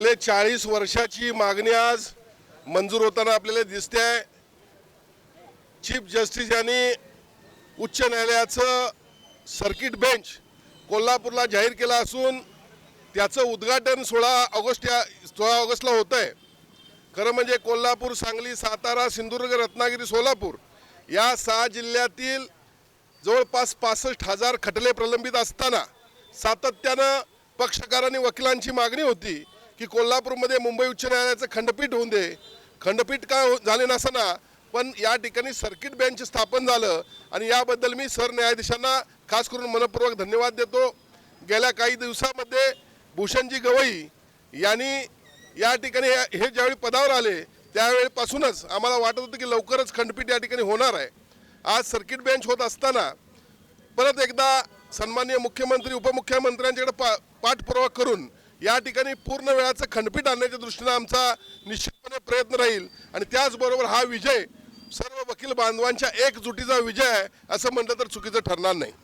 गेले 40 वर्षाची मागणी आज मंजूर होताना आपल्याला दिसते आहे। चीफ जस्टिस यांनी उच्च न्यायालयाचं सर्किट बेंच कोल्हापूरला जाहीर केला असून त्याचं उद्घाटन 16 ऑगस्टला होत आहे। खरं म्हणजे कोल्हापूर, सांगली, सातारा, सिंधुदुर्ग, रत्नागिरी, सोलापूर या 6 जिल्ह्यातील जवळपास 65,000 खटले प्रलंबित असताना सातत्यानं पक्षकारांनी वकिलांची मागणी होती की कोल्हापूरमध्ये मुंबई उच्च न्यायालयाचं खंडपीठ होऊन दे। खंडपीठ काय झाले नसताना पण या ठिकाणी सर्किट बेंच स्थापन झालं आणि याबद्दल मी सरन्यायाधीशांना खास करून मनपूर्वक धन्यवाद देतो। गेल्या काही दिवसांमध्ये भूषणजी गवई यांनी या ठिकाणी हे ज्यावेळी पदावर आले त्यावेळीपासूनच आम्हाला वाटत होतं की लवकरच खंडपीठ या ठिकाणी होणार आहे। आज सर्किट बेंच होत असताना परत एकदा सन्माननीय मुख्यमंत्री, उपमुख्यमंत्र्यांच्याकडे पाठपुरावा करून या ठिकाणी पूर्ण वेळाचं खंडपीठ आणण्याच्या दृष्टीने आमचा निश्चितपणे प्रयत्न राहील आणि त्याचबरोबर हा विजय सर्व वकील बांधवांच्या एकजुटीचा विजय आहे असं म्हटलं तर चुकीचं ठरणार नाही।